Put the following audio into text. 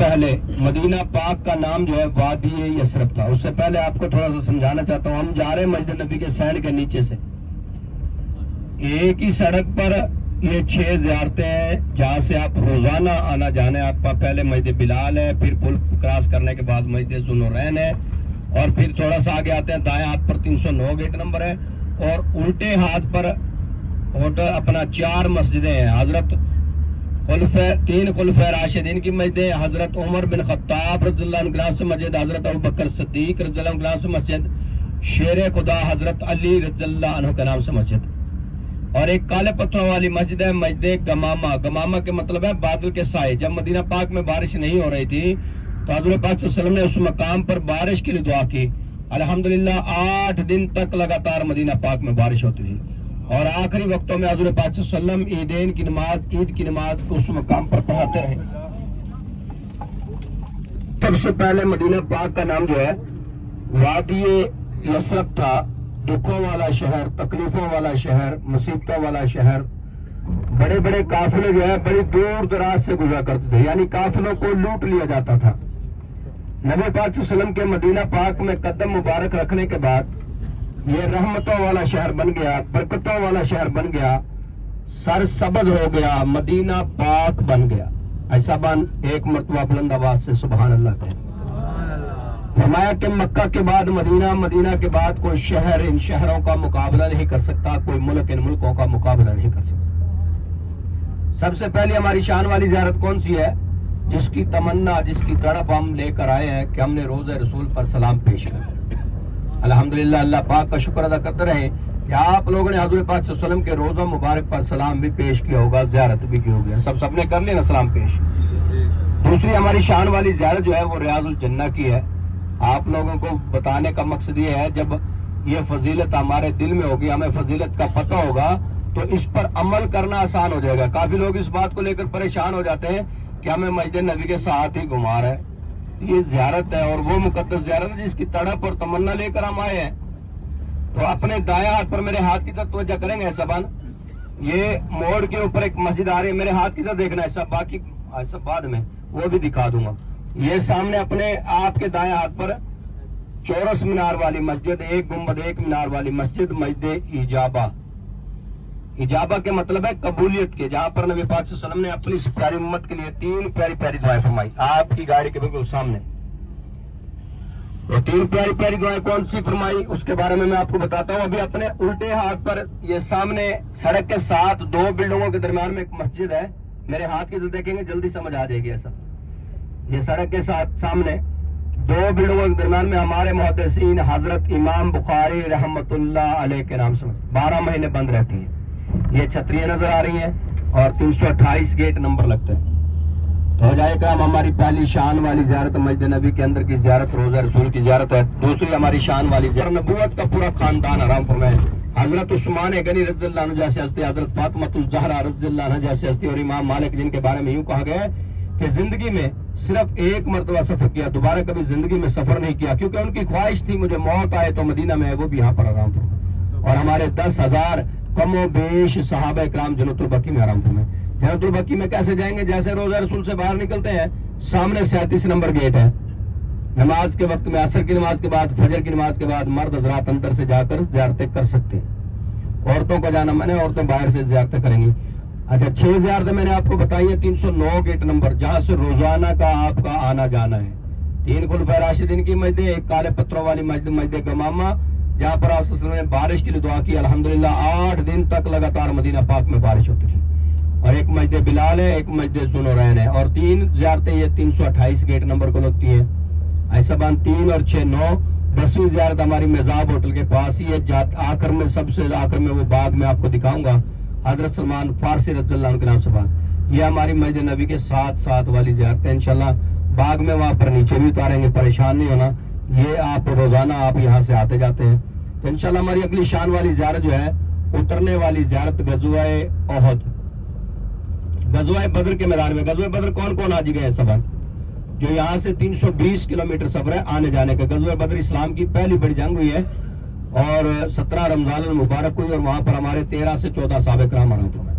پہلے مدینہ پاک کا نام جو ہے وادی یثرب تھا. اس سے پہلے آپ کو تھوڑا سا سمجھانا چاہتا ہوں. ہم جا رہے ہیں مسجد نبی کے سینڈ کے نیچے سے. ایک ہی سڑک پر یہ 6 زیارتیں ہیں جہاں سے آپ روزانہ آنا جانے. آپ کا پہلے مسجد بلال ہے, پھر پل کراس کرنے کے بعد مسجد ذوالنورین ہے, اور پھر تھوڑا سا آگے آتے ہیں دائیں ہاتھ پر 309 گیٹ نمبر ہے, اور الٹے ہاتھ پر ہوٹل اپنا 4 مسجدیں ہیں. حضرت 3 خلفائے راشدین کی مسجدیں, حضرت عمر بن خطاب رضی اللہ عنہ کے نام سے مسجد, حضرت ابوبکر صدیق رضی اللہ عنہ کے نام سے مسجد, شیر خدا حضرت علی رضی اللہ عنہ کے نام سے مسجد, اور ایک کالے پتھروں والی مسجد ہے مسجد گمامہ. گمامہ کے مطلب ہے بادل کے سائے. جب مدینہ پاک میں بارش نہیں ہو رہی تھی تو حضور پاک صلی اللہ علیہ وسلم نے اس مقام پر بارش کے لیے دعا کی. الحمدللہ 8 دن تک لگاتار مدینہ پاک میں بارش ہوتی تھی, اور آخری وقتوں میں حضور پاک صلی اللہ علیہ وسلم عیدین کی نماز, عید کی نماز اس مقام پر پڑھاتے رہے. سب سے پہلے مدینہ پاک کا نام جو ہے وادی یثرب تھا. دکھوں والا شہر, تکلیفوں والا شہر, مصیبتوں والا شہر. بڑے بڑے قافلے جو ہے بڑی دور دراز سے گزرا کرتے تھے, یعنی قافلوں کو لوٹ لیا جاتا تھا. نبی پاک صلی اللہ علیہ وسلم کے مدینہ پاک میں قدم مبارک رکھنے کے بعد یہ رحمتوں والا شہر بن گیا, برکتوں والا شہر بن گیا, سر سبز ہو گیا, مدینہ پاک بن گیا. ایسا بن ایک مرتبہ بلند آواز سے سبحان اللہ کہیں. فرمایا کہ مکہ کے بعد مدینہ, مدینہ کے بعد کوئی شہر ان شہروں کا مقابلہ نہیں کر سکتا, کوئی ملک ان ملکوں کا مقابلہ نہیں کر سکتا. سب سے پہلے ہماری شان والی زیارت کون سی ہے؟ جس کی تمنا, جس کی تڑپ ہم لے کر آئے ہیں کہ ہم نے روضہ رسول پر سلام پیش کیا. الحمدللہ اللہ پاک کا شکر ادا کرتے رہیں کہ آپ لوگوں نے حضور پاک صلی اللہ علیہ وسلم کے روضہ مبارک پر سلام بھی پیش کیا ہوگا, زیارت بھی کی ہوگی. سب نے کر لیا نا سلام پیش. دوسری ہماری شان والی زیارت جو ہے وہ ریاض الجنہ کی ہے. آپ لوگوں کو بتانے کا مقصد یہ ہے جب یہ فضیلت ہمارے دل میں ہوگی, ہمیں فضیلت کا پتہ ہوگا تو اس پر عمل کرنا آسان ہو جائے گا. کافی لوگ اس بات کو لے کر پریشان ہو جاتے ہیں کہ ہمیں مسجد نبی کے ساتھ ہی گھما رہا ہے. یہ زیارت ہے اور وہ مقدس زیارت ہے جس کی تڑپ اور تمنا لے کر ہم آئے ہیں. تو اپنے دائیں ہاتھ پر میرے ہاتھ کی طرف توجہ کریں گے. سبان یہ موڑ کے اوپر ایک مسجد آ رہی ہے, میرے ہاتھ کی طرف دیکھنا ہے. سب باقی سب بعد میں وہ بھی دکھا دوں گا. یہ سامنے اپنے آپ کے دائیں ہاتھ پر چورس مینار والی مسجد, ایک گنبد ایک مینار والی مسجد, مسجد اجابہ. اجابہ کے مطلب ہے قبولیت کے, جہاں پر نبی پاک صلی اللہ علیہ وسلم نے اپنی اس پیاری امت کے لیے 3 پیاری پیاری دعائیں فرمائی. آپ کی گاڑی کے بالکل سامنے وہ 3 پیاری پیاری دعائیں کون سی فرمائی اس کے بارے میں آپ کو بتاتا ہوں. ابھی اپنے الٹے ہاتھ پر یہ سامنے سڑک کے ساتھ 2 بلڈنگوں کے درمیان میں ایک مسجد ہے. میرے ہاتھ کی طرف دیکھیں گے جلدی سمجھ آ جائے گی. ایسا یہ سڑک کے ساتھ سامنے 2 بلڈنگوں کے درمیان میں ہمارے محدثین حضرت امام بخاری رحمت اللہ علیہ کے نام سے 12 مہینے بند رہتی ہیں. یہ چھتریاں نظر آ رہی ہیں اور 328 گیٹ نمبر لگتے ہیں. تو ہو جائے گا ہماری پہلی شان والی زیارت مسجد نبی کے اندر کی زیارت, روضہ رسول کی زیارت ہے. دوسری ہماری شان والی زیارت نبوت کا پورا خاندان آرام فرمائے. حضرت عثمان غنی رضی اللہ عنہ جیسے ہستی, حضرت فاطمہ الزہرا رضی اللہ عنہ جیسے ہستی, اور امام مالک جن کے بارے میں یوں کہا گیا ہے کہ زندگی میں صرف ایک مرتبہ سفر کیا, دوبارہ کبھی زندگی میں سفر نہیں کیا, کیونکہ ان کی خواہش تھی مجھے موت آئے تو مدینہ میں ہے, وہ بھی یہاں پر آرام فرمائے. اور ہمارے 10,000 کم و بیش صحابہ اکرام جنت البقی میں آرام فرمائے. جنت البقی میں کیسے جائیں گے؟ جیسے روضہ رسول سے باہر نکلتے ہیں سامنے 37 نمبر گیٹ ہے. نماز کے وقت میں عصر کی نماز کے بعد, فجر کی نماز کے بعد مرد حضرات اندر سے جا کر زیارتیں کر سکتے ہیں. عورتوں کا جانا منع ہے, عورتیں باہر سے زیارتیں کریں گی. اچھا 6 زیارتیں میں نے آپ کو بتائی ہیں. 309 گیٹ نمبر جہاں سے روزانہ کا آپ کا آنا جانا ہے. 3 خلفائے راشدین کی مسجد, ایک کالے پتھروں والی مسجد مسجد گمامہ, جہاں پر آپ صلی اللہ علیہ وسلم نے بارش کے لیے دعا کی. الحمدللہ 8 دن تک لگاتار مدینہ پاک میں بارش ہوتی رہی. اور ایک مسجد بلال ہے, ایک مسجد ذوالنورین ہے, اور 3 زیارتیں یہ 328 گیٹ نمبر کو لگتی ہیں. ایسا بان 3 اور 6 9. 10ویں زیارت ہماری میزاب ہوٹل کے پاس ہی ہے. آخر میں سب سے آخر میں وہ باغ میں آپ کو دکھاؤں گا, حضرت سلمان فارسی رضی اللہ عنہ کے نام سے باغ. یہ ہماری مسجد نبی کے ساتھ والی زیارت ہے. انشاءاللہ باغ میں وہاں پر نیچے بھی اتاریں گے, پریشان نہیں ہونا. یہ آپ روزانہ آپ یہاں سے آتے جاتے ہیں. تو انشاءاللہ ہماری اگلی شان والی زیارت جو ہے اترنے والی زیارت غزوہ احد, غزوہ بدر کے میدان میں. غزوہ بدر کون کون آج گئے سفر؟ جو یہاں سے 320 کلومیٹر سفر ہے آنے جانے کا. غزوہ بدر اسلام کی پہلی بڑی جنگ ہوئی ہے اور 17 رمضان المبارک ہوئی, اور وہاں پر ہمارے 13 سے 14 صحابہ کرام آرام فرمائے.